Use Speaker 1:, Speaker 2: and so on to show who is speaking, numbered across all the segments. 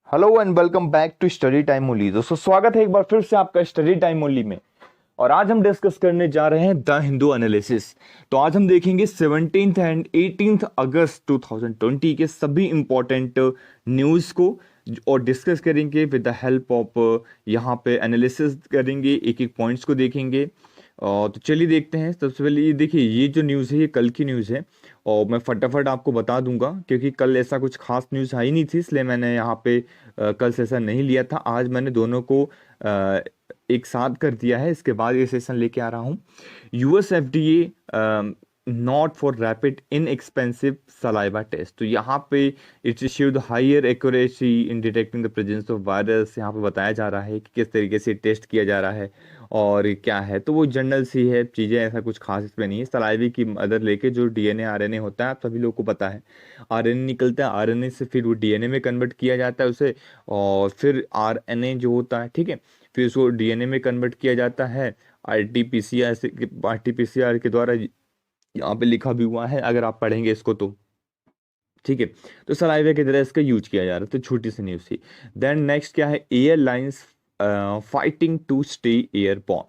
Speaker 1: Hello and welcome back to study time only. दोस्तों स्वागत है एक बार फिर से आपका स्टडी टाइम ओनली में। और आज हम डिस्कस करने जा रहे हैं द हिंदू एनालिसिस। तो आज हम देखेंगे 17 एंड 18 अगस्त 2020 के सभी इंपॉर्टेंट न्यूज़ को और डिस्कस करेंगे विद द हेल्प ऑफ यहाँ पे एनालिसिस करेंगे, एक एक पॉइंट्स को देखेंगे। तो चलिए देखते हैं। सबसे पहले ये देखिए, ये जो न्यूज़ है ये कल की न्यूज़ है और मैं फटाफट आपको बता दूंगा क्योंकि कल ऐसा कुछ खास न्यूज़ आई नहीं थी, इसलिए मैंने यहाँ पे कल सेशन नहीं लिया था। आज मैंने दोनों को एक साथ कर दिया है, इसके बाद ये सेशन लेके आ रहा हूँ। US FDA not for rapid inexpensive saliva test. तो यहाँ पे it's issued higher accuracy in detecting the presence of virus. यहाँ पे बताया जा रहा है कि किस तरीके से टेस्ट किया जा रहा है और क्या है। तो वो जनरल सी है चीज़ें, ऐसा कुछ खास इसमें नहीं है। सलाइवे की मदद लेके जो डीएनए आरएनए होता है, आप सभी लोगों को पता है, आरएनए निकलता है, आरएनए से फिर वो डीएनए में कन्वर्ट किया जाता है उसे, और फिर आरएनए जो होता है, ठीक है, फिर उसको डीएनए में कन्वर्ट किया जाता है आरटीपीसीआर के द्वारा। यहाँ पे लिखा भी हुआ है अगर आप पढ़ेंगे इसको तो, ठीक है। तो सलाइवे की तरह इसका यूज किया जा रहा है। तो छोटी सी न्यूज़ थी। देन नेक्स्ट क्या है, airlines fighting to stay airborne.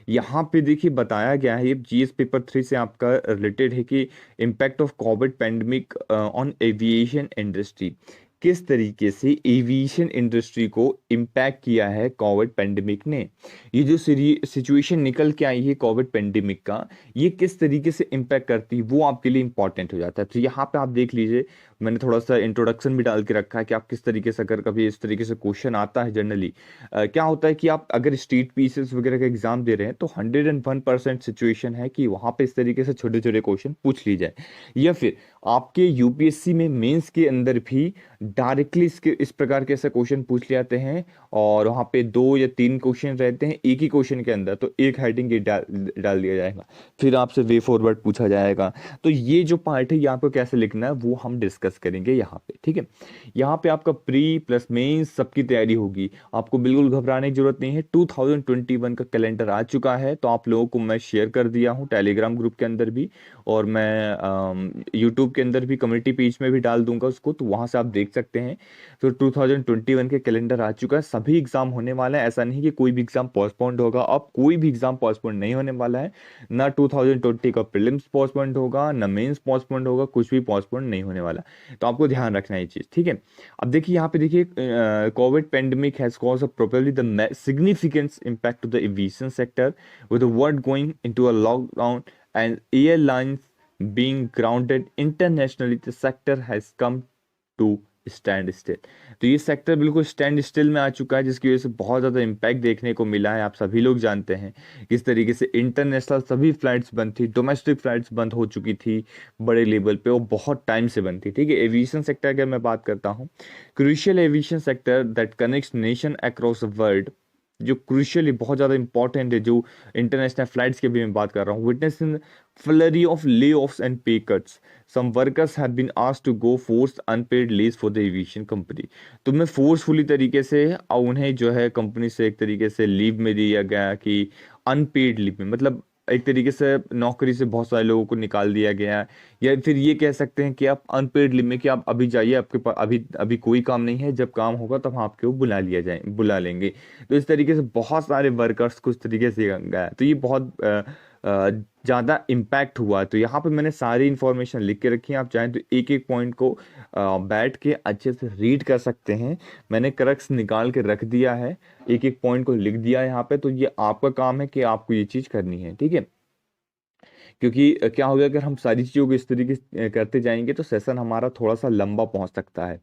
Speaker 1: यहाँ पे देखिए बताया गया है, ये जीएस पेपर 3 से आपका रिलेटेड है कि impact of Covid pandemic on aviation industry. किस तरीके से एविएशन इंडस्ट्री को इम्पैक्ट किया है कोविड पेंडेमिक ने। ये जो सिचुएशन निकल के आई है कोविड पेंडेमिक का, ये किस तरीके से इम्पैक्ट करती है वो आपके लिए इंपॉर्टेंट हो जाता है। तो यहाँ पे आप देख लीजिए, मैंने थोड़ा सा इंट्रोडक्शन भी डाल के रखा है कि आप किस तरीके से, अगर कभी इस तरीके से क्वेश्चन आता है जनरली, क्या होता है कि आप अगर स्टेट पीसीएस वगैरह का एग्जाम दे रहे हैं तो 101% सिचुएशन है कि वहाँ पे इस तरीके से छोटे छोटे क्वेश्चन पूछ ली जाए, या फिर आपके यूपीएससी में मेंस के अंदर भी डायरेक्टली इस प्रकार के ऐसे क्वेश्चन पूछ ले जाते हैं। और वहाँ पे 2 या 3 क्वेश्चन रहते हैं एक ही क्वेश्चन के अंदर, तो एक हेडिंग ये डाल दिया जाएगा, फिर आपसे वे फॉरवर्ड पूछा जाएगा। तो ये जो पार्ट है ये आपको कैसे लिखना है वो हम डिस्कस करेंगे यहाँ पे, ठीक है। यहाँ पे आपका प्री प्लस मेंस सबकी तैयारी होगी, आपको बिल्कुल घबराने की जरूरत नहीं है। 2021 का कैलेंडर आ चुका है, तो आप लोगों को मैं शेयर कर दिया हूँ टेलीग्राम ग्रुप के अंदर भी, और मैं यूट्यूब के अंदर भी कम्युनिटी पेज में भी डाल दूंगा उसको, तो वहाँ से आप देख सकते हैं। तो 2021 के कैलेंडर आ चुका है, सभी एग्जाम होने वाला है। ऐसा नहीं कि कोई भी एग्जाम पोस्टपोन्ड होगा, अब कोई भी एग्जाम पोस्टपोन्ड नहीं होने वाला है। ना 2020 का प्रीलिम्स पोस्टपोन्ड होगा, ना मेंस पोस्टपोन्ड होगा, कुछ भी पोस्टपोन्ड नहीं होने वाला। तो आपको ध्यान रखना है ये चीज़, ठीक है। अब देखिए यहाँ पे देखिए, Covid pandemic has caused probably the significant impact to the aviation sector with the world going into a lockdown and airlines being grounded internationally, the sector has come to stand still. तो ये sector बिल्कुल stand still में आ चुका है, जिसकी वजह से बहुत ज़्यादा इम्पैक्ट देखने को मिला है। आप सभी लोग जानते हैं किस तरीके से इंटरनेशनल सभी फ्लाइट्स बंद थी, डोमेस्टिक फ्लाइट्स बंद हो चुकी थी बड़े लेवल पे, और बहुत टाइम से बंद थी, ठीक है। एविएशन सेक्टर की मैं बात करता हूँ, crucial aviation sector that connects nation across the world, जो क्रूशियली बहुत ज़्यादा इंपॉर्टेंट है, जो इंटरनेशनल फ्लाइट्स की भी मैं बात कर रहा हूँ। Witness in flurry of layoffs and pay cuts, some workers have been asked to go forced unpaid leaves for the aviation company। तो मैं फोर्सफुली तरीके से उन्हें जो है कंपनी से एक तरीके से लीव में दिया गया कि अनपेड लीव में, मतलब एक तरीके से नौकरी से बहुत सारे लोगों को निकाल दिया गया। या फिर ये कह सकते हैं कि आप अनपेड लीव में कि आप अभी जाइए, आपके पास अभी अभी कोई काम नहीं है, जब काम होगा तब हम आपको बुला लेंगे। तो इस तरीके से बहुत सारे वर्कर्स को इस तरीके से गया। तो ये बहुत ज़्यादा इम्पैक्ट हुआ। तो यहाँ पे मैंने सारी इन्फॉर्मेशन लिख के रखी है, आप चाहें तो एक एक पॉइंट को बैठ के अच्छे से रीड कर सकते हैं। मैंने क्रक्स निकाल के रख दिया है, एक एक पॉइंट को लिख दिया है यहाँ पे। तो ये आपका काम है कि आपको ये चीज़ करनी है, ठीक है। क्योंकि क्या होगा, अगर हम सारी चीज़ों को इस तरीके से करते जाएंगे तो सेशन हमारा थोड़ा सा लंबा पहुंच सकता है।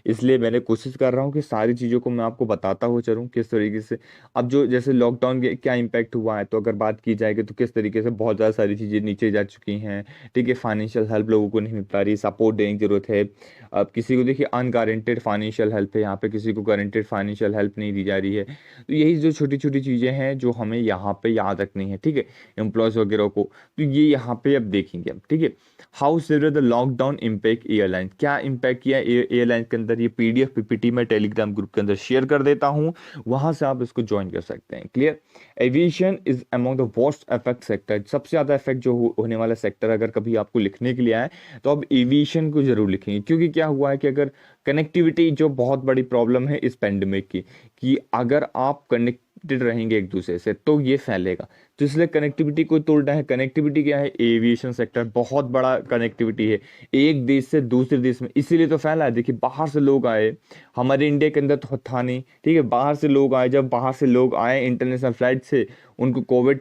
Speaker 1: इसलिए मैंने कोशिश कर रहा हूँ कि सारी चीज़ों को मैं आपको बताता हुआ चलूँ किस तरीके से। अब जो जैसे लॉकडाउन के क्या इम्पैक्ट हुआ है, तो अगर बात की जाएगी तो किस तरीके से बहुत ज़्यादा सारी चीज़ें नीचे जा चुकी हैं, ठीक है। फाइनेंशियल हेल्प लोगों को नहीं मिल पा रही, सपोर्ट देने की ज़रूरत है। अब किसी को देखिए अनगारंटेड फाइनेंशियल हेल्प है, यहाँ पे किसी को गारंटेड फाइनेंशियल हेल्प नहीं दी जा रही है। तो यही जो छोटी छोटी चीज़ें हैं जो हमें यहाँ पे याद रखनी है, ठीक है, एम्प्लॉयज़ वगैरह को। तो ये यहाँ पे अब देखेंगे हम, ठीक है। How severe the lockdown impact airline, क्या इम्पैक्ट किया एयरलाइन के अंदर, ये पीडीएफ पीपीटी मैं टेलीग्राम ग्रुप के अंदर शेयर कर देता हूँ, वहां से आप इसको ज्वाइन कर सकते हैं। Clear. Aviation is among the worst affect sector, सबसे ज्यादा इफेक्ट जो होने वाला सेक्टर अगर कभी आपको लिखने के लिए आए तो अब एविएशन को जरूर लिखेंगे, क्योंकि क्या हुआ है कि अगर कनेक्टिविटी जो बहुत बड़ी प्रॉब्लम है इस पेंडेमिक की, कि अगर आप कनेक्टेड रहेंगे एक दूसरे से तो ये फैलेगा, तो इसलिए कनेक्टिविटी को तोड़ना है। कनेक्टिविटी क्या है, एविएशन सेक्टर बहुत बड़ा कनेक्टिविटी है एक देश से दूसरे देश में, इसीलिए तो फैला है। देखिए बाहर से लोग आए, हमारे इंडिया के अंदर तो था नहीं, ठीक है, बाहर से लोग आए, जब बाहर से लोग आए इंटरनेशनल फ्लाइट से, उनको कोविड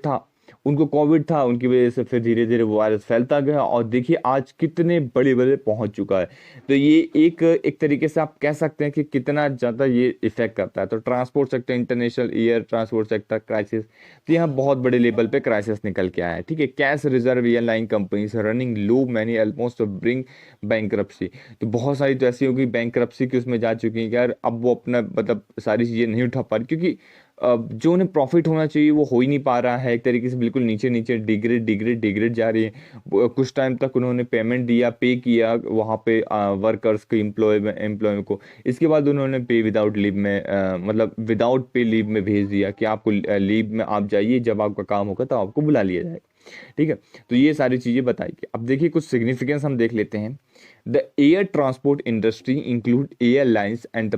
Speaker 1: था, उनकी वजह से फिर धीरे धीरे वो वायरस फैलता गया, और देखिए आज कितने बड़े बड़े पहुंच चुका है। तो ये एक तरीके से आप कह सकते हैं कि कितना ज़्यादा ये इफेक्ट करता है। तो transport sector, international air transport sector crisis, तो यहाँ बहुत बड़े लेवल पे क्राइसिस निकल के आया है, ठीक है। Cash reserve airline companies running low, many almost bring bankruptcy, तो बहुत सारी तो ऐसी होगी बैंकरप्सी की उसमें जा चुकी है कि यार अब वो अपना मतलब सारी चीज़ें नहीं उठा पा रही, क्योंकि जो उन्हें प्रॉफिट होना चाहिए वो हो ही नहीं पा रहा है, एक तरीके से बिल्कुल नीचे नीचे डिग्रेड जा रही है। कुछ टाइम तक उन्होंने पेमेंट दिया, पे किया वहाँ पे वर्कर्स को, एम्प्लॉय को, इसके बाद उन्होंने पे विदाउट लीव में मतलब विदाउट पे लीव में भेज दिया कि आपको लीव में आप जाइए, जब आपका काम होगा तो आपको बुला लिया जाएगा, ठीक है। तो ये सारी चीज़ें बताइए। अब देखिए कुछ सिग्निफिकेंस हम देख लेते हैं। The air transport industry include airlines and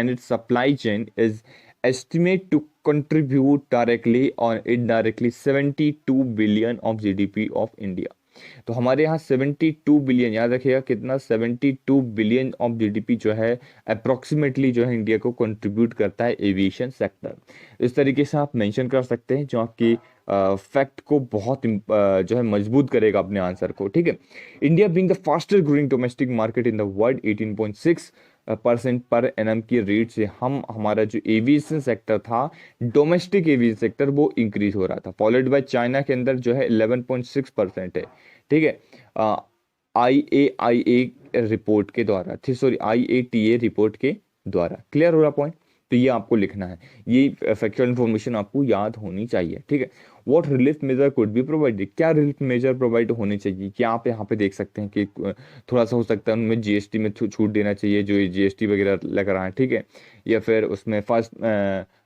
Speaker 1: it's supply chain is estimate to contribute directly or indirectly 72 billion of GDP of India। तो हमारे यहाँ 72 बिलियन, याद रखिएगा कितना, 72 बिलियन ऑफ जीडीपी जो है अप्रोक्सीमेटली जो है इंडिया को कंट्रीब्यूट करता है एविएशन सेक्टर। इस तरीके से आप मेंशन कर सकते हैं, जो आपकी फैक्ट को बहुत जो है मजबूत करेगा अपने आंसर को, ठीक है। India being the fastest growing domestic market in the world 18.6% per annum की रेट से हमारा जो एविएशन सेक्टर था, डोमेस्टिक एविएशन सेक्टर, वो इंक्रीज हो रहा था। फॉलोड बाय चाइना के अंदर जो है 11.6% है, ठीक है। IATA रिपोर्ट के द्वारा, सॉरी IATA रिपोर्ट के द्वारा। क्लियर हो रहा पॉइंट? तो ये आपको लिखना है, ये फैक्चुअल इन्फॉर्मेशन आपको याद होनी चाहिए, ठीक है। What relief measure could be provided, क्या रिलीफ मेजर प्रोवाइड होने चाहिए, क्या आप यहाँ पे देख सकते हैं कि थोड़ा सा हो सकता है उनमें जीएसटी में छूट देना चाहिए, जो जीएसटी वगैरह लग रहा है, ठीक है। या फिर उसमें first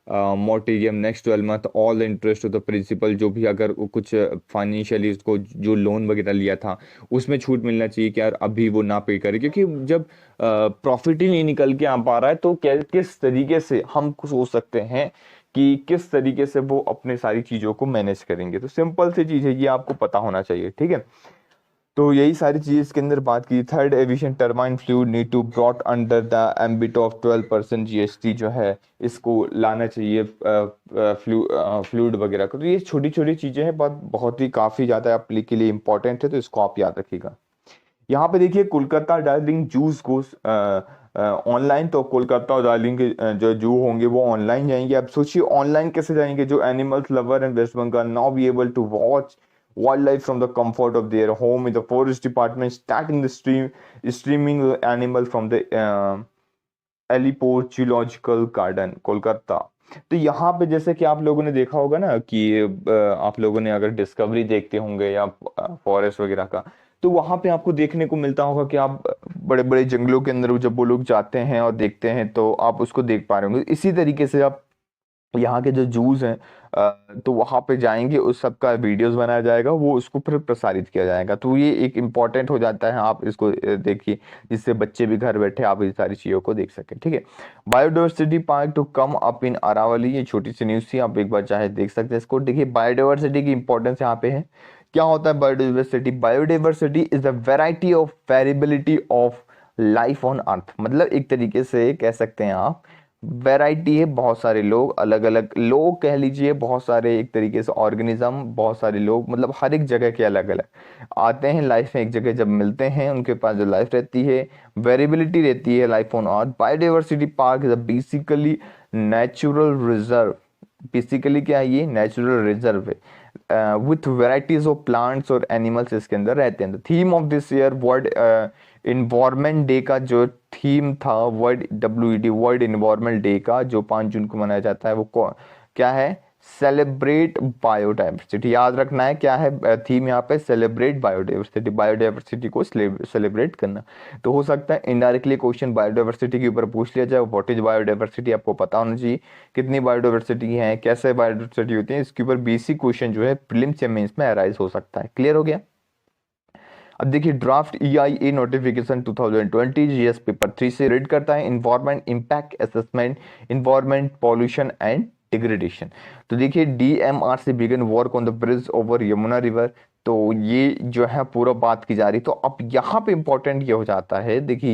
Speaker 1: moratorium next 12 month all the interest of the principal, जो भी अगर कुछ फाइनेंशियली उसको जो लोन वगैरह लिया था उसमें छूट मिलना चाहिए कि यार अभी वो ना पे करे, क्योंकि जब प्रॉफिट ही नहीं निकल के आ पा रहा है तो किस तरीके से हम सोच सकते हैं कि किस तरीके से वो अपने सारी चीज़ों को मैनेज करेंगे। तो सिंपल सी चीज़ है, ये आपको पता होना चाहिए, ठीक है। तो यही सारी चीज़ इसके अंदर बात की। Third, aviation turbine fluid need to brought under the ambit of 12% GST, जो है इसको लाना चाहिए फ्लूइड वगैरह को। तो ये छोटी छोटी चीज़ें हैं, बहुत ही काफ़ी ज़्यादा आपके के लिए इंपॉर्टेंट है, तो इसको आप याद रखिएगा। यहाँ पे देखिए कोलकाता डार्लिंग जूस को ऑनलाइन, तो कोलकाता और दार्जिलिंग के जो जू होंगे वो ऑनलाइन जाएंगे। अब सोचिए ऑनलाइन कैसे जाएंगे, जो animals lover and West Bengal now be able to watch wildlife from the comfort of their home in the forest department, starting the streaming animal from the Alipore zoological garden Kolkata. तो यहाँ पे जैसे कि आप लोगों ने देखा होगा ना कि आप लोगों ने अगर डिस्कवरी देखते होंगे या फॉरेस्ट वगैरह का, तो वहां पे आपको देखने को मिलता होगा कि आप बड़े बड़े जंगलों के अंदर जब वो लोग जाते हैं और देखते हैं तो आप उसको देख पा रहे होंगे। इसी तरीके से आप यहाँ के जो जूस हैं तो वहाँ पे जाएंगे, उस सब का वीडियोस बनाया जाएगा, वो उसको फिर प्रसारित किया जाएगा। तो ये एक इम्पॉर्टेंट हो जाता है, आप इसको देखिए, जिससे बच्चे भी घर बैठे आप ये सारी चीज़ों को देख सकें, ठीक है। Biodiversity park to come up in Aravalli, ये छोटी सी न्यूज़ थी, आप एक बार चाहे देख सकते हैं इसको। देखिए बायोडाइवर्सिटी की इंपॉर्टेंस यहाँ पे है। क्या होता है biodiversity? Biodiversity is the variety of variability of life on earth, मतलब एक तरीके से कह सकते हैं आप, वैरायटी है, बहुत सारे लोग, अलग अलग लोग कह लीजिए, बहुत सारे एक तरीके से ऑर्गेनिज्म, बहुत सारे लोग, मतलब हर एक जगह के अलग अलग आते हैं लाइफ में, एक जगह जब मिलते हैं उनके पास जो लाइफ रहती है, वेरिएबिलिटी रहती है life on earth. Biodiversity park is a basically natural reserve, basically क्या है ये? नेचुरल रिजर्व है विथ वेराइटीज ऑफ प्लांट्स और एनिमल्स इसके अंदर रहते हैं। Theme of this year world environment day का जो थीम था, world WED world environment day का जो 5 जून को मनाया जाता है, वो क्या है?
Speaker 2: सेलिब्रेट बायोडाइवर्सिटी, याद रखना है क्या है थीम यहाँ पे, सेलिब्रेट बायोडाइवर्सिटी, बायोडाइवर्सिटी को सेलिब्रेट करना। तो हो सकता है इनडायरेक्टली क्वेश्चन बायोडाइवर्सिटी के ऊपर पूछ लिया जाए, व्हाट इज बायोडाइवर्सिटी आपको पता होना चाहिए, कितनी बायोडाइवर्सिटी है, कैसे बायोडाइवर्सिटी होती है, इसके ऊपर बेसिक क्वेश्चन जो है प्रीलिम्स या मेंस में अराइज हो सकता है। क्लियर हो गया। अब देखिए draft EIA notification 2020 GS paper 3 से रीड करता है environment impact assessment, environment pollution and degradation. तो देखिए DMR से began work on the bridge over Yamuna river, तो ये जो है पूरा बात की जा रही। तो अब यहाँ पे इंपॉर्टेंट ये हो जाता है, देखिए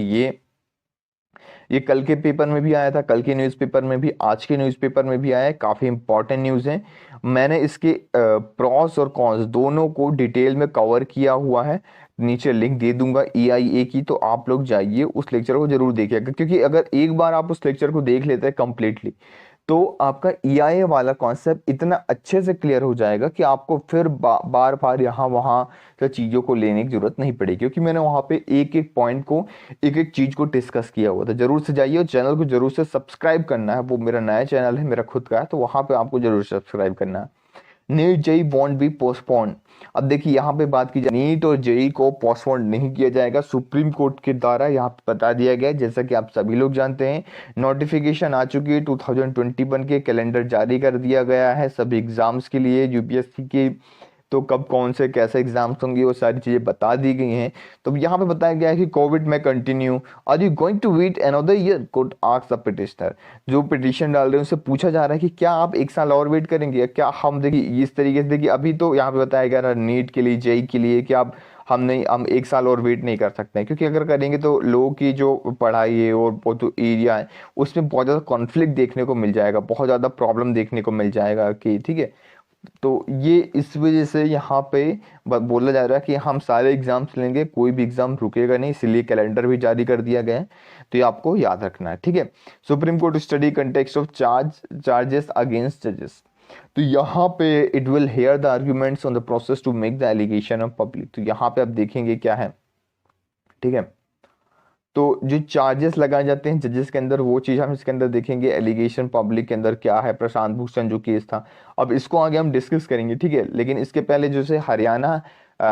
Speaker 2: ये कल के पेपर में भी आया था, कल के न्यूज़पेपर में भी, आज के न्यूज़पेपर में भी आया है, काफ़ी इंपॉर्टेंट न्यूज़ है। मैंने इसके प्रॉस और कॉन्स दोनों को डिटेल में कवर किया हुआ है, नीचे लिंक दे दूंगा EIA की, तो आप लोग जाइए उस लेक्चर को जरूर देखिएगा, क्योंकि अगर एक बार आप उस लेक्चर को देख लेते हैं कंप्लीटली, तो आपका EIA वाला कॉन्सेप्ट इतना अच्छे से क्लियर हो जाएगा कि आपको फिर बार बार यहाँ वहाँ से चीज़ों को लेने की जरूरत नहीं पड़ेगी, क्योंकि मैंने वहाँ पे एक एक पॉइंट को, एक एक चीज़ को डिस्कस किया हुआ था। जरूर से जाइए और चैनल को जरूर से सब्सक्राइब करना है, वो मेरा नया चैनल है, मेरा खुद का है, तो वहाँ पे आपको जरूर सब्सक्राइब करना है। NEET JEE won't be postpone. अब देखिए यहाँ पे बात की जाए, नीट और जेई को पोस्टपोन नहीं किया जाएगा, सुप्रीम कोर्ट के द्वारा यहाँ पे बता दिया गया है। जैसा कि आप सभी लोग जानते हैं, नोटिफिकेशन आ चुकी है, 2021 के कैलेंडर जारी कर दिया गया है सभी एग्जाम्स के लिए, यूपीएससी के। तो कब कौन से कैसे एग्जाम्स होंगे वो सारी चीज़ें बता दी गई हैं। तो यहाँ पे बताया गया है कि कोविड में continue, are you going to wait another year, court asks the petitioner. जो पिटिशन डाल रहे हैं उनसे पूछा जा रहा है कि क्या आप एक साल और वेट करेंगे, या क्या हम, देखिए इस तरीके से, देखिए अभी तो यहाँ पे बताया गया नीट के लिए, जेई के लिए, कि आप हम एक साल और वेट नहीं कर सकते हैं, क्योंकि अगर करेंगे तो लोगों की जो पढ़ाई है और वो जो एरिया है उसमें बहुत ज़्यादा कॉन्फ्लिक्ट देखने को मिल जाएगा, बहुत ज़्यादा प्रॉब्लम देखने को मिल जाएगा कि ठीक है। तो ये इस वजह से यहाँ पे बोला जा रहा है कि हम सारे एग्जाम्स लेंगे, कोई भी एग्जाम रुकेगा नहीं, इसलिए कैलेंडर भी जारी कर दिया गया है। तो ये आपको याद रखना है, ठीक है। Supreme Court study context of charges against जजेस। तो यहाँ पे it will hear the arguments on the process to make the allegation of public. तो यहाँ पे आप देखेंगे क्या है, ठीक है। तो जो चार्जेस लगाए जाते हैं जजेस के अंदर, वो चीज़ हम इसके अंदर देखेंगे। एलिगेशन पब्लिक के अंदर क्या है, प्रशांत भूषण जो केस था, अब इसको आगे हम डिस्कस करेंगे, ठीक है। लेकिन इसके पहले जो से हरियाणा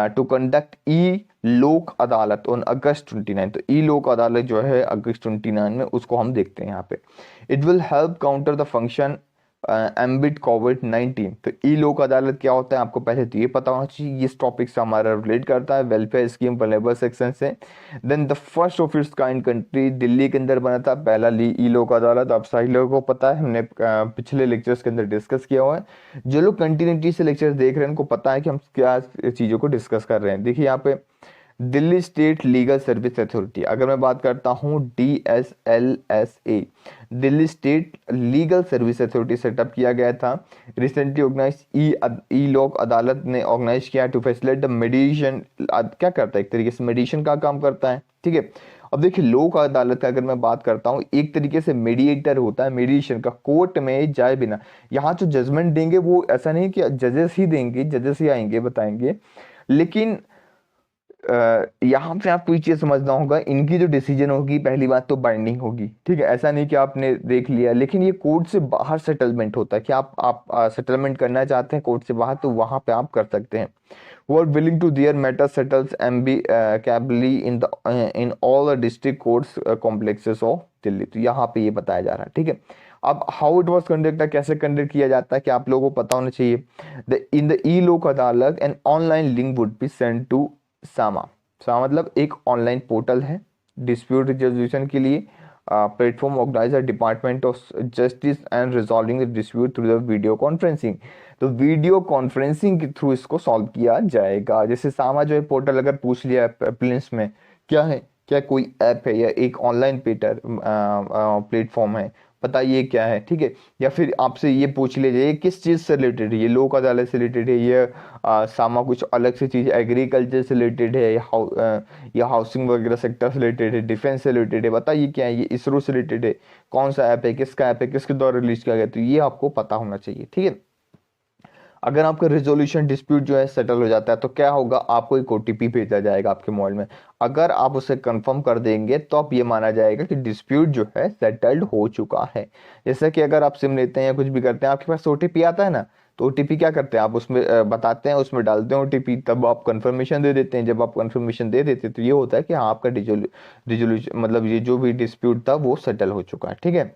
Speaker 2: टू कंडक्ट ई लोक अदालत ऑन अगस्त 29, तो ई लोक अदालत जो है अगस्त 29 में, उसको हम देखते हैं यहाँ पे। It will help counter the function ambit कोविड-19। तो ई लोक अदालत क्या होता है आपको पहले तो ये पता होना चाहिए, इस टॉपिक से हमारा रिलेट करता है वेलफेयर स्कीम पर लेबर सेक्शन से। Then the first of its kind country, Delhi के अंदर बना था पहला ई लोक अदालत। आप सही लोगों को पता है, हमने पिछले लेक्चर्स के अंदर डिस्कस किया हुआ है। जो लोग कंटिन्यूटी से लेक्चर्स देख रहे हैं उनको पता है कि हम क्या चीज़ों को डिस्कस कर रहे हैं। देखिए यहाँ पे Delhi state legal service authority, अगर मैं बात करता हूँ DSLSA, Delhi state legal service authority setup किया गया था। रिसेंटली ऑर्गेनाइज ई लोक अदालत ने ऑर्गेनाइज किया टू फैसिलिटेट द मेडिएशन। क्या करता है, एक तरीके से मेडिएशन का काम करता है, ठीक है। अब देखिए लोक अदालत का अगर मैं बात करता हूँ, एक तरीके से मेडिएटर होता है मेडिएशन का, कोर्ट में जाए बिना। यहाँ जो जजमेंट देंगे वो ऐसा नहीं कि जजेस ही देंगे, जजेस ही आएंगे बताएंगे, लेकिन यहाँ पे आपको ये चीज समझना होगा, इनकी जो डिसीजन होगी पहली बात तो बाइंडिंग होगी, ठीक है। ऐसा नहीं कि आपने देख लिया, लेकिन ये कोर्ट से बाहर सेटलमेंट होता है कि आप सेटलमेंट करना चाहते हैं कोर्ट से बाहर, तो वहां पे आप कर सकते हैं। वो are willing to their matter settles amicably in all the district courts complexes of Delhi. तो यहाँ पे ये बताया जा रहा है, ठीक है। अब हाउ इट वाज कंडक्टेड, कैसे कंडक्ट किया जाता है, कि आप लोगों को पता होना चाहिए। In the e Lok Adalat an online link would be send to Sama. Sama मतलब एक ऑनलाइन पोर्टल है डिस्प्यूट रेजोल्यूशन के लिए, platform organiser department of justice and resolving the dispute through the video conferencing. तो वीडियो कॉन्फ्रेंसिंग के थ्रू इसको सॉल्व किया जाएगा। जैसे सामा जो है पोर्टल, अगर पूछ लिया प्लेन्स में क्या है, क्या कोई ऐप है या एक ऑनलाइन प्लेटफॉर्म है, बताइए क्या है, ठीक है। या फिर आपसे ये पूछ लीजिए किस चीज़ से रिलेटेड है, ये लोक अदालत से रिलेटेड है, ये सामा कुछ अलग से चीज़ एग्रीकल्चर से रिलेटेड है, या हाउसिंग वगैरह सेक्टर से रिलेटेड है, डिफेंस से रिलेटेड है, बताइए क्या है, ये इसरो से रिलेटेड है, कौन सा ऐप है, किसका ऐप है, किसके द्वारा रिलीज किया गया, तो ये आपको पता होना चाहिए, ठीक है। अगर आपका रिजोल्यूशन डिस्प्यूट जो है सेटल हो जाता है तो क्या होगा, आपको एक ओटीपी भेजा जाएगा आपके मोबाइल में। अगर आप उसे कंफर्म कर देंगे तो आप ये माना जाएगा कि डिस्प्यूट जो है सेटल्ड हो चुका है। जैसे कि अगर आप सिम लेते हैं या कुछ भी करते हैं, आपके पास ओटीपी आता है ना, तो ओटीपी क्या करते हैं, आप उसमें बताते हैं, उसमें डालते हैं ओटीपी, तब आप कंफर्मेशन दे देते हैं। जब आप कंफर्मेशन दे देते हैं तो ये होता है कि हाँ आपका रिजोल्यूशन मतलब ये जो भी डिस्प्यूट था वो सेटल हो चुका है, ठीक है।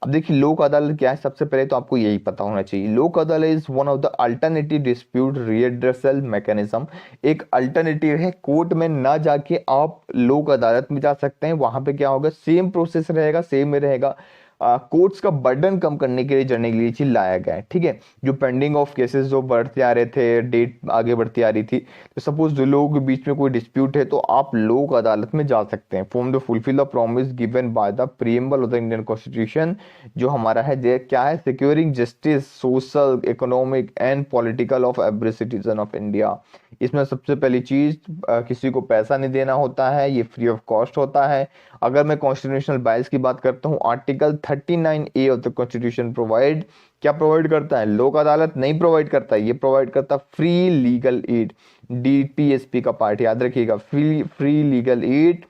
Speaker 2: अब देखिए लोक अदालत क्या है, सबसे पहले तो आपको यही पता होना चाहिए, लोक अदालत is one of the alternative dispute redressal mechanism. एक अल्टरनेटिव है, कोर्ट में ना जाके आप लोक अदालत में जा सकते हैं। वहां पे क्या होगा, सेम प्रोसेस रहेगा, सेम में रहेगा। कोर्ट्स का बर्डन कम करने के लिए जनरली ये चीज लाया गया है, ठीक है। जो पेंडिंग ऑफ केसेस जो बढ़ते आ रहे थे, डेट आगे बढ़ती आ रही थी, तो सपोज दो लोगों के बीच में कोई डिस्प्यूट है तो आप लोक अदालत में जा सकते हैं। Form the fulfil the promise given by the preamble of the Indian constitution, जो हमारा है ये क्या है, securing justice social economic and political of every citizen of India. इसमें सबसे पहली चीज किसी को पैसा नहीं देना होता है, ये फ्री ऑफ कॉस्ट होता है। अगर मैं कॉन्स्टिट्यूशनल बाइस की बात करता हूँ, article 39A of the constitution provide, क्या प्रोवाइड करता है, लोक अदालत नहीं प्रोवाइड करता है, ये प्रोवाइड करता है फ्री लीगल एड। डीपीएसपी का पार्ट याद रखिएगा, free legal aid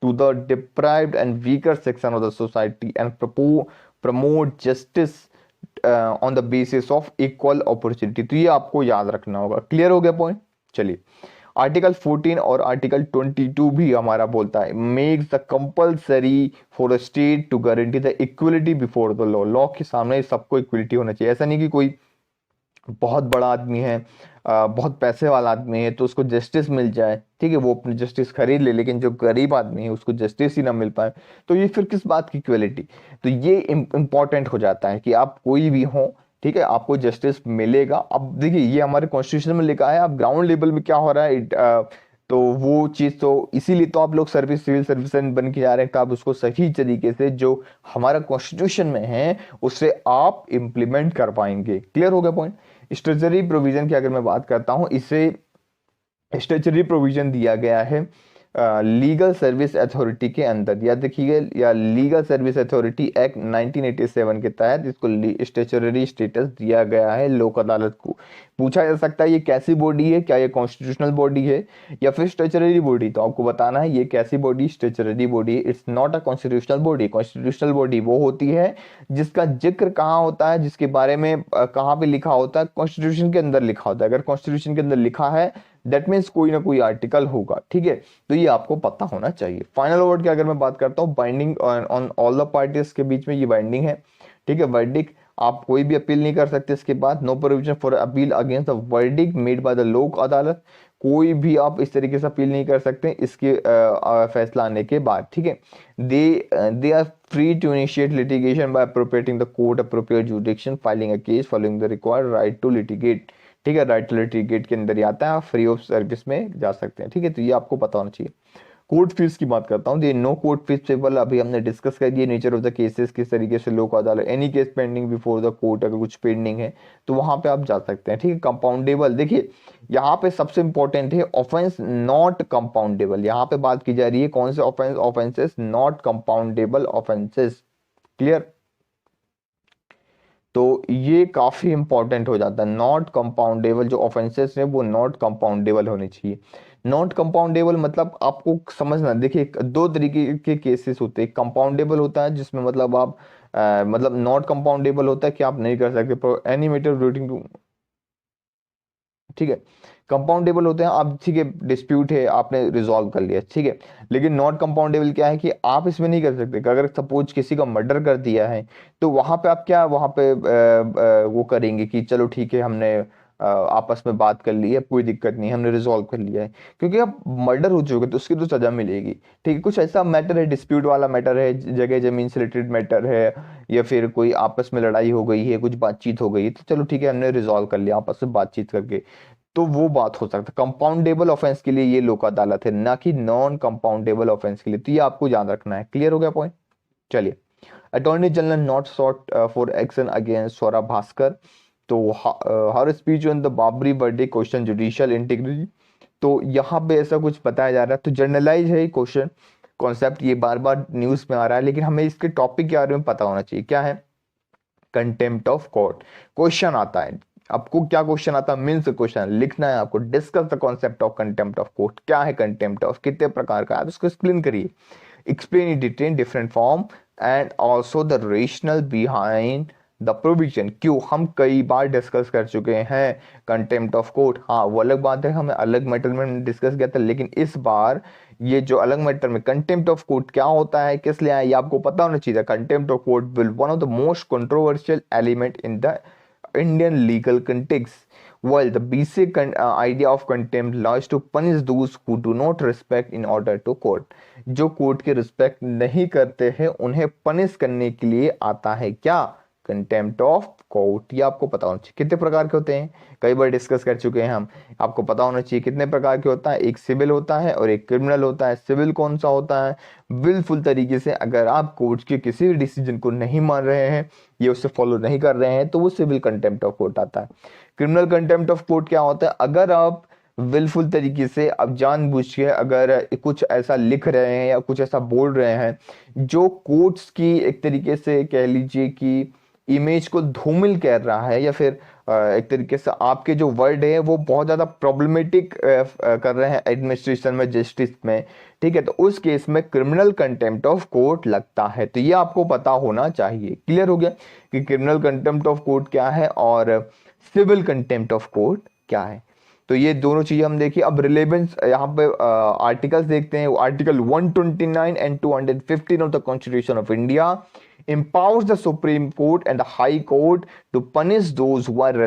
Speaker 2: to the deprived and weaker section of the society and promote justice on the basis of equal opportunity। तो ये आपको याद रखना होगा। क्लियर हो गया पॉइंट। चलिए आर्टिकल 14 और आर्टिकल 22 भी हमारा बोलता है, makes the compulsory for a state to guarantee the equality before the law. Law के सामने सबको इक्वलिटी होना चाहिए। ऐसा नहीं कि कोई बहुत बड़ा आदमी है, बहुत पैसे वाला आदमी है तो उसको जस्टिस मिल जाए, ठीक है, वो अपनी जस्टिस खरीद ले, लेकिन जो गरीब आदमी है उसको जस्टिस ही ना मिल पाए, तो ये फिर किस बात की इक्वलिटी। तो ये इंपॉर्टेंट हो जाता है कि आप कोई भी हो, ठीक है, आपको जस्टिस मिलेगा। अब देखिए ये हमारे कॉन्स्टिट्यूशन में लिखा है, अब ग्राउंड लेवल में क्या हो रहा है, तो वो चीज़ तो इसीलिए तो आप लोग सर्विस सिविल सर्विस बन के जा रहे हैं कि आप उसको सही तरीके से जो हमारा कॉन्स्टिट्यूशन में है उससे आप इम्प्लीमेंट कर पाएंगे। क्लियर हो गया पॉइंट। स्टेचुटरी प्रोविजन की अगर मैं बात करता हूं, इसे स्टेचुटरी प्रोविजन दिया गया है लीगल सर्विस अथॉरिटी के अंदर, या देखिए या लीगल सर्विस अथॉरिटी एक्ट 1987 के तहत इसको स्टेचुटरी स्टेटस दिया गया है लोक अदालत को। पूछा जा सकता है ये कैसी बॉडी है, क्या ये कॉन्स्टिट्यूशनल बॉडी है या फिर स्टेचुटरी बॉडी, तो आपको बताना है ये कैसी body, statutory body. It's not a constitutional body. Constitutional body वो होती है जिसका जिक्र कहाँ होता है, जिसके बारे में कहाँ पे लिखा होता है, कॉन्स्टिट्यूशन के अंदर लिखा होता है। अगर कॉन्स्टिट्यूशन के अंदर लिखा है दैट मीन्स कोई ना कोई आर्टिकल होगा, ठीक है, तो ये आपको पता होना चाहिए। फाइनल वर्ड की अगर मैं बात करता हूँ, binding on all the parties के बीच में ये बाइंडिंग है, ठीक है। वर्डिक्ट आप कोई भी अपील नहीं कर सकते इसके बाद। No provision for appeal against the verdict made by the Lok Adalat, कोई भी आप इस तरीके से अपील नहीं कर सकते इसके फैसला आने के बाद, ठीक है। They are free to initiate litigation by appropriating the court appropriate jurisdiction, filing a case, following the required right to litigate, ठीक है। राइट टू लिटिगेट के अंदर ही आता है, आप फ्री ऑफ सर्विस में जा सकते हैं, ठीक है। तो ये आपको पता होना चाहिए। कोर्ट फीस की बात करता हूँ, ये नो कोर्ट फीस पेबल, अभी हमने डिस्कस कर दिया। नेचर ऑफ द केसेस, किस तरीके से लोक अदालत, any case pending before the court, अगर कुछ पेंडिंग है तो वहां पे आप जा सकते हैं, ठीक है। कंपाउंडेबल, देखिए यहाँ पे सबसे इंपॉर्टेंट है ऑफेंस नॉट कंपाउंडेबल। यहाँ पे बात की जा रही है कौन से offence, offences not compoundable offences. Clear. तो ये काफी इंपॉर्टेंट हो जाता है, नॉट कंपाउंडेबल जो ऑफेंसेस है वो नॉट कंपाउंडेबल होने चाहिए। नॉट कंपाउंडेबल मतलब आपको समझना, देखिए दो तरीके के केसेस होते हैं। कंपाउंडेबल होता है जिसमें मतलब आप मतलब नॉट कंपाउंडेबल होता है कि आप नहीं कर सकते एनी मैटर रिलेटिंग टू, ठीक है। कंपाउंडेबल होते हैं आप, ठीक है, डिस्प्यूट है आपने रिजॉल्व कर लिया, ठीक है। लेकिन नॉट कंपाउंडेबल क्या है कि आप इसमें नहीं कर सकते। अगर सपोज किसी का मर्डर कर दिया है तो वहां पे आप क्या वहां पे वो करेंगे कि चलो ठीक है हमने आपस में बात कर ली है, कोई दिक्कत नहीं, हमने रिजॉल्व कर लिया है, क्योंकि अब मर्डर हो चुका है तो उसकी तो सजा मिलेगी, ठीक है। कुछ ऐसा मैटर है, डिस्प्यूट वाला मैटर है, जगह जमीन से रिलेटेड मैटर है, या फिर कोई आपस में लड़ाई हो गई है, कुछ बातचीत हो गई है, तो चलो ठीक है हमने रिजॉल्व कर लिया आपस में बातचीत करके, तो वो बात हो सकता है। कंपाउंडेबल ऑफेंस के लिए ये लोक अदालत है, ना कि नॉन कंपाउंडेबल ऑफेंस के लिए, तो ये आपको याद रखना है। क्लियर हो गया पॉइंट। चलिए attorney general not sought for action against Saurabh Bhaskar, तो her speech on the Babri birthday question judicial integrity, तो यहाँ पे ऐसा कुछ बताया जा रहा है, तो जर्नलाइज है क्वेश्चन कॉन्सेप्ट, ये बार बार न्यूज में आ रहा है, लेकिन हमें इसके टॉपिक के बारे में पता होना चाहिए। क्या है, कंटेम्प्ट ऑफ कोर्ट क्वेश्चन आता है। आपको क्या क्वेश्चन आता है, मीन्स क्वेश्चन लिखना है आपको, discuss the concept of contempt of court, क्या है कंटेम्प्ट ऑफ, कितने प्रकार का है, उसको एक्सप्लेन करिए, explain it in different form and also the rationale behind the provision. क्यों, हम कई बार डिस्कस कर चुके हैं कंटेम्प्ट ऑफ कोर्ट, हाँ वो अलग बात है, हमें अलग मैटर में डिस्कस किया था, लेकिन इस बार ये जो अलग मैटर में कंटेम्प्ट ऑफ कोर्ट क्या होता है, किस लिए आया, ये आपको पता होना चाहिए। Contempt of court will one of the most controversial element in the Indian legal context. While the basic idea of contempt lies to punish those who do not respect in order to court, जो court के respect नहीं करते हैं उन्हें punish करने के लिए आता है क्या, कंटेम्प्ट ऑफ कोर्ट। ये आपको पता होना चाहिए। कितने प्रकार के होते हैं, कई बार डिस्कस कर चुके हैं हम, आपको पता होना चाहिए कितने प्रकार के होता है। एक सिविल होता है और एक क्रिमिनल होता है। सिविल कौन सा होता है, विलफुल तरीके से अगर आप कोर्ट के किसी भी डिसीजन को नहीं मान रहे हैं, ये उससे फॉलो नहीं कर रहे हैं, तो वो सिविल कंटेम्प्ट ऑफ कोर्ट आता है। क्रिमिनल कंटेम्प्ट ऑफ कोर्ट क्या होता है, अगर आप विलफुल तरीके से अब जानबूझ के अगर कुछ ऐसा लिख रहे हैं या कुछ ऐसा बोल रहे हैं जो कोर्ट्स की एक तरीके से कह लीजिए कि इमेज को धूमिल कर रहा है, या फिर एक तरीके से आपके जो वर्ड है वो बहुत ज़्यादा प्रॉब्लमेटिक कर रहे हैं एडमिनिस्ट्रेशन में, जस्टिस में, ठीक है, तो उस केस में क्रिमिनल कंटेम्प्ट ऑफ कोर्ट लगता है। तो ये आपको पता होना चाहिए। क्लियर हो गया कि क्रिमिनल कंटेम्प्ट ऑफ कोर्ट क्या है और सिविल कंटेम्प्ट ऑफ कोर्ट क्या है। तो ये दोनों चीजें हम देखिए। अब रिलेवेंस यहाँ पे आर्टिकल्स देखते हैं। Article 129 and 215 of the constitution of India empowers the Supreme Court and the High Court to punish those who are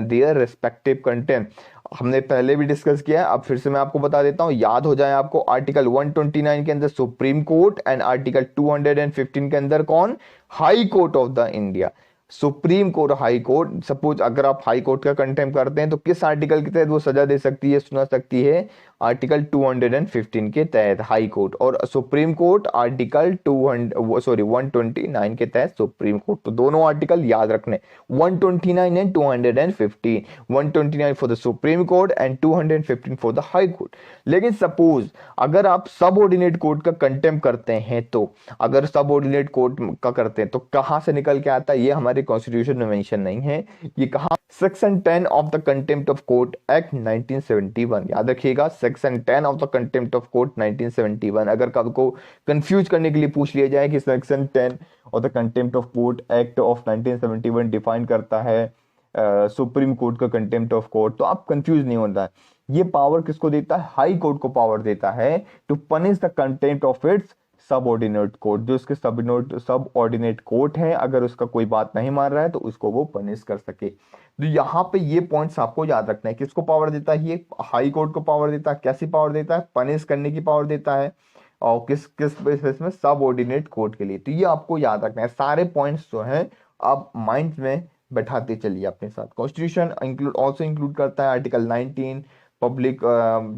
Speaker 2: their respective contempt। हमने पहले भी डिस्कस किया है, अब फिर से मैं आपको बता देता हूँ, याद हो जाए आपको। आर्टिकल 129 के अंदर सुप्रीम कोर्ट एंड आर्टिकल 215 के अंदर कौन, high court of the India. Supreme court, high court, suppose अगर आप हाई कोर्ट का कंटेम्प्ट करते हैं तो किस आर्टिकल के तहत वो सजा दे सकती है, सुना सकती है, आर्टिकल 215 के तहत हाई कोर्ट, और सुप्रीम कोर्ट आर्टिकल 129 के तहत सुप्रीम कोर्ट। तो दोनों आर्टिकल याद रखने, 129 and 215, 129 for the supreme court and 215 for the high court. लेकिन सपोज अगर आप सबऑर्डिनेट कोर्ट का कंटेम्प्ट करते हैं, तो अगर सबऑर्डिनेट कोर्ट का करते हैं तो कहां से निकल के आता है, ये हमारे कॉन्स्टिट्यूशन में मेंशन नहीं है, ये कहां, section 10 of the contempt of court act 1971। याद रखिएगा, section 10 of the contempt of court 1971। अगर आपको कंफ्यूज करने के लिए पूछ लिया जाए कि section 10 of the contempt of court act of 1971 define करता है सुप्रीम कोर्ट का कंटेम्प्ट ऑफ कोर्ट, तो आप कंफ्यूज नहीं होता है। ये पावर किसको देता है, हाई कोर्ट को पावर देता है to punish the contempt of its subordinate court. जो उसके सबऑर्डिनेट कोर्ट है, अगर उसका कोई बात नहीं मान रहा है तो उसको वो पनिश कर सके। तो यहाँ पे ये पॉइंट्स आपको याद रखना है, किसको पावर देता है, ये हाई कोर्ट को पावर देता है। कैसी पावर देता है, पनिश करने की पावर देता है, और किस किस बेसिस में, सबऑर्डिनेट कोर्ट के लिए। तो ये आपको याद रखना है। सारे पॉइंट्स जो हैं आप माइंड में बैठाते चलिए अपने साथ। कॉन्स्टिट्यूशन इंक्लूड करता है आर्टिकल 19 पब्लिक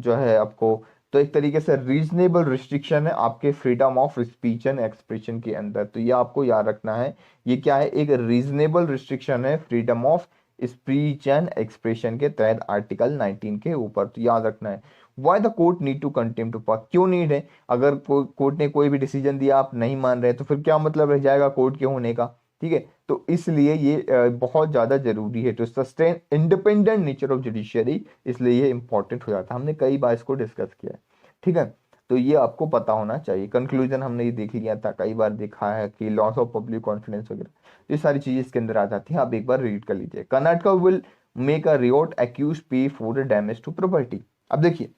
Speaker 2: जो है आपको, तो एक तरीके से रीजनेबल रिस्ट्रिक्शन है आपके freedom of speech and expression के अंदर। तो ये आपको याद रखना है, ये क्या है, एक रीजनेबल रिस्ट्रिक्शन है freedom of speech and expression के तहत आर्टिकल 19 के ऊपर। तो याद रखना है। Why the court need to contempt of, क्यों नीड है, अगर कोर्ट ने कोई भी डिसीजन दिया आप नहीं मान रहे तो फिर क्या मतलब रह जाएगा कोर्ट के होने का, ठीक है। तो इसलिए ये बहुत ज्यादा जरूरी है to sustain independent nature of judiciary, इसलिए ये इंपॉर्टेंट हो जाता है। हमने कई बार इसको डिस्कस किया है, ठीक है। तो ये आपको पता होना चाहिए। कंक्लूजन हमने ये देख लिया था, कई बार देखा है कि लॉस ऑफ पब्लिक कॉन्फिडेंस वगैरह, ये सारी चीजें इसके अंदर आ जाती हैं। आप एक बार रीड कर लीजिए। Karnataka will make a reward accused pay for the damage to property. अब देखिए,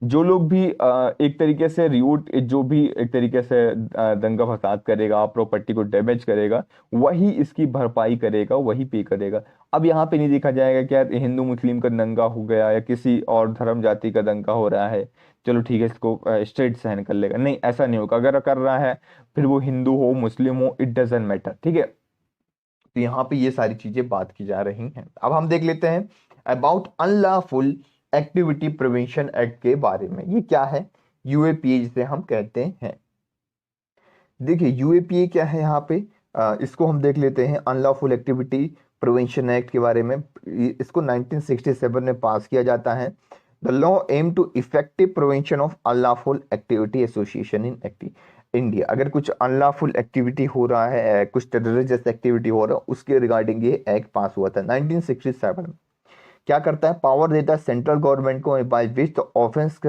Speaker 2: जो लोग भी एक तरीके से रियूट, जो भी एक तरीके से दंगा फसाद करेगा, प्रॉपर्टी को डैमेज करेगा, वही इसकी भरपाई करेगा, वही पे करेगा। अब यहाँ पे नहीं देखा जाएगा कि यार हिंदू मुस्लिम का दंगा हो गया या किसी और धर्म जाति का दंगा हो रहा है, चलो ठीक है इसको स्टेट सहन कर लेगा, नहीं ऐसा नहीं होगा। अगर कर रहा है फिर वो हिंदू हो मुस्लिम हो, इट डजेंट मैटर, ठीक है। तो यहाँ पे ये सारी चीजें बात की जा रही हैं। अब हम देख लेते हैं about unlawful activity prevention act के बारे में। ये क्या है, यूएपीए जिसे हम कहते हैं। देखिए यूएपीए क्या है, यहाँ पे इसको हम देख लेते हैं। अनलॉफुल एक्टिविटी प्रिवेंशन एक्ट के बारे में, इसको 1967 में पास किया जाता है। The law aim to effective prevention of unlawful activity association in India अगर कुछ अनलॉफुल एक्टिविटी हो रहा है, कुछ टेररिस्ट जैसा एक्टिविटी हो रहा है, उसके रिगार्डिंग ये एक्ट पास हुआ था 1967 में। क्या करता है, पावर देता है सेंट्रल गवर्नमेंट को by which the offence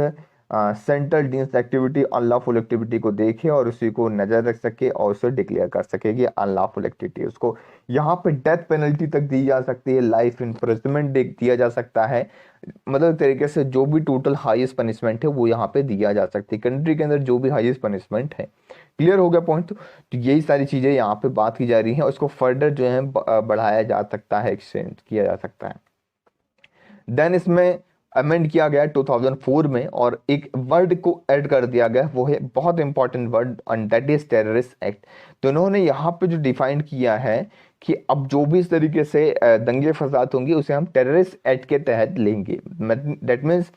Speaker 2: central deems activity unlawful activity को देखे और उसी को नजर रख सके और उसे डिक्लेयर कर सके कि अनलॉफुल एक्टिविटी। उसको यहाँ पे डेथ पेनल्टी तक दी जा सकती है, लाइफ इम्प्रिजनमेंट दिया जा सकता है, मतलब एक तरीके से जो भी टोटल हाईएस्ट पनिशमेंट है वो यहाँ पे दिया जा सकती है, कंट्री के अंदर जो भी हाईएस्ट पनिशमेंट है। क्लियर हो गया पॉइंट। तो यही सारी चीजें यहाँ पे बात की जा रही हैं और इसको फर्दर जो है बढ़ाया जा सकता है, एक्सटेंड किया जा सकता है। देन इसमें अमेंड किया गया 2004 में और एक वर्ड को ऐड कर दिया गया, वो है बहुत important word, and that is terrorist act. तो इन्होंने यहाँ पे जो डिफाइन किया है कि अब जो भी इस तरीके से दंगे फसाद होंगे उसे हम टेररिस्ट एक्ट के तहत लेंगे। That means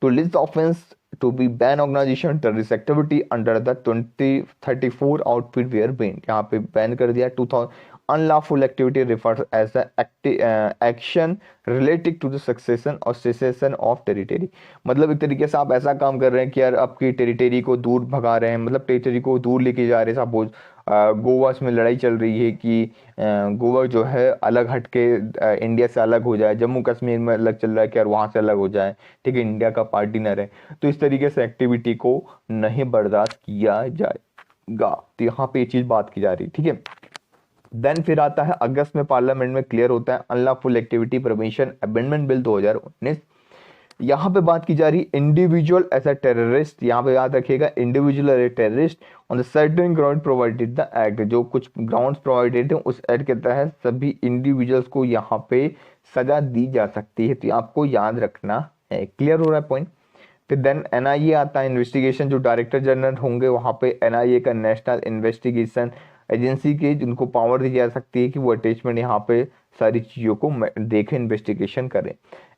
Speaker 2: to list offence to be ban organization terrorist activity under the 2034 outfit were banned। यहाँ पे बैन कर दिया 2000 unlawful activity refers as the action related to the succession or cessation of territory। मतलब एक तरीके से आप ऐसा काम कर रहे हैं कि यार आपकी टेरिटरी को दूर भगा रहे हैं, मतलब टेरिटरी को दूर लेके जा रहे हैं। सपोज गोवा में लड़ाई चल रही है कि गोवा जो है अलग हट के इंडिया से अलग हो जाए, जम्मू कश्मीर में अलग चल रहा है कि यार वहाँ से अलग हो जाए, ठीक है, इंडिया का पार्टनर है। तो इस तरीके से एक्टिविटी को नहीं बर्दाश्त किया जाएगा। तो यहाँ पे ये चीज़ बात की जा रही है, ठीक है। देन फिर आता है अगस्त में पार्लियामेंट में क्लियर होता है unlawful activity prevention amendment bill 2019। यहाँ पे बात की जा रही इंडिविजुअल एज अ टेररिस्ट। यहाँ पे याद रखिएगा individual as a terrorist on the certain ground provided the act. जो कुछ ग्राउंड्स प्रोवाइडेड है उस एक्ट के तहत सभी इंडिविजुअल्स को यहाँ पे सजा दी जा सकती है। तो आपको याद रखना है। क्लियर हो रहा है पॉइंट। फिर देन एनआईए आता है, इन्वेस्टिगेशन जो डायरेक्टर जनरल होंगे वहाँ पे एनआईए का नेशनल इन्वेस्टिगेशन एजेंसी के जिनको पावर दी जा सकती है कि वो अटैचमेंट यहाँ पे सारी चीज़ों को देखें, इन्वेस्टिगेशन करें।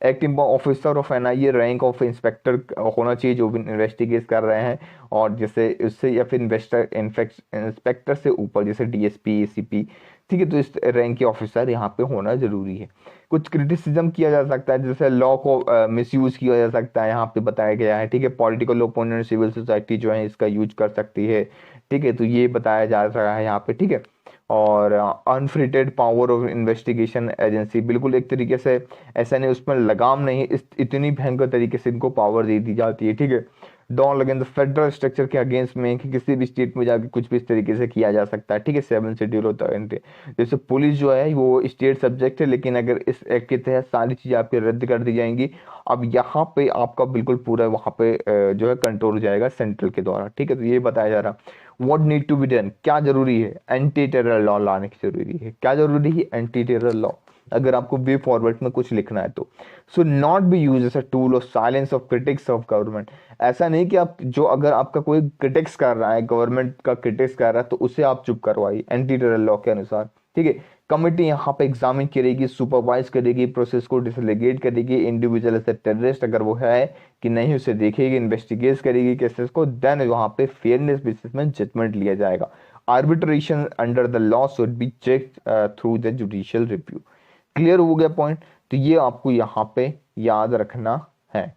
Speaker 2: Acting officer of NIA rank of inspector होना चाहिए जो भी इन्वेस्टिगेट कर रहे हैं, और जैसे उससे या फिर इंस्पेक्टर से ऊपर जैसे डीएसपी एसीपी, ठीक है। तो इस रैंक के ऑफिसर यहाँ पे होना जरूरी है। कुछ क्रिटिसिज्म किया जा सकता है, जैसे लॉ को मिसयूज किया जा सकता है, यहाँ पे बताया गया है, ठीक है। पॉलिटिकल ओपोनेंट सिविल सोसाइटी जो है इसका यूज कर सकती है, ठीक है। तो ये बताया जा रहा है यहाँ पे, ठीक है। और अनफ्रिटेड पावर ऑफ इन्वेस्टिगेशन एजेंसी, बिल्कुल एक तरीके से ऐसा नहीं, उसमें लगाम नहीं, इस इतनी भयंकर तरीके से इनको पावर दे दी जाती है, ठीक है। डॉन लगेन फेडरल स्ट्रक्चर के अगेंस्ट में कि किसी भी स्टेट में जाके कुछ भी इस तरीके से किया जा सकता है, ठीक है। 7 शेड्यूल होता है। जैसे पुलिस जो है वो स्टेट सब्जेक्ट है, लेकिन अगर इस एक्ट के तहत सारी चीज़ें आपकी रद्द कर दी जाएंगी, अब यहाँ पे आपका बिल्कुल पूरा वहाँ पे जो है कंट्रोल हो जाएगा सेंट्रल के द्वारा, ठीक है। तो ये बताया जा रहा what need to be done, क्या जरूरी है, एंटी टेरर लॉ लाने की जरूरी है। क्या जरूरी है, एंटी टेरर लॉ। अगर आपको वे फॉरवर्ड में कुछ लिखना है तो so not be use as a tool of silence of critics of government. ऐसा नहीं कि आप जो अगर आपका कोई क्रिटिक्स कर रहा है, गवर्नमेंट का क्रिटिक्स कर रहा है, तो उसे आप चुप करवाइए एंटी टेरर लॉ के अनुसार, ठीक है। कमेटी यहाँ पे एग्जामिन करेगी, सुपरवाइज करेगी, प्रोसेस को डिसलीगेट करेगी, इंडिविजुअल एज टेररिस्ट अगर वो है कि नहीं उसे देखेगी, इन्वेस्टिगेट करेगी केसेस को, देन वहाँ पे फेयरनेस बेसिस में जजमेंट लिया जाएगा। Arbitration under the law should be check through the judicial review. Clear हो गया पॉइंट। तो ये आपको यहाँ पे याद रखना है।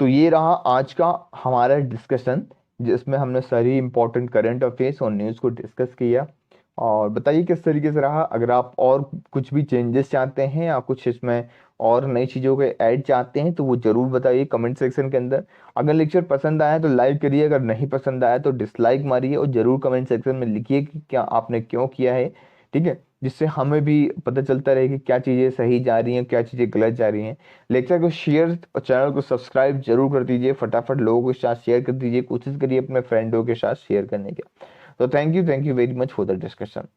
Speaker 2: तो ये रहा आज का हमारा डिस्कशन, जिसमें हमने सारी इंपॉर्टेंट करंट अफेयर्स और न्यूज़ को डिस्कस किया। और बताइए किस तरीके से रहा। अगर आप और कुछ भी चेंजेस चाहते हैं या कुछ इसमें और नई चीज़ों के ऐड चाहते हैं तो वो ज़रूर बताइए कमेंट सेक्शन के अंदर। अगर लेक्चर पसंद आया तो लाइक करिए, अगर नहीं पसंद आया तो डिसलाइक मारिए, और ज़रूर कमेंट सेक्शन में लिखिए कि क्या आपने क्यों किया है, ठीक है। जिससे हमें भी पता चलता रहे कि क्या चीज़ें सही जा रही हैं, क्या चीज़ें गलत जा रही हैं। लेक्चर को शेयर और चैनल को सब्सक्राइब जरूर कर दीजिए, फटाफट लोगों के साथ शेयर कर दीजिए, कोशिश करिए अपने फ्रेंडों के साथ शेयर करने की। तो thank you very much for the discussion.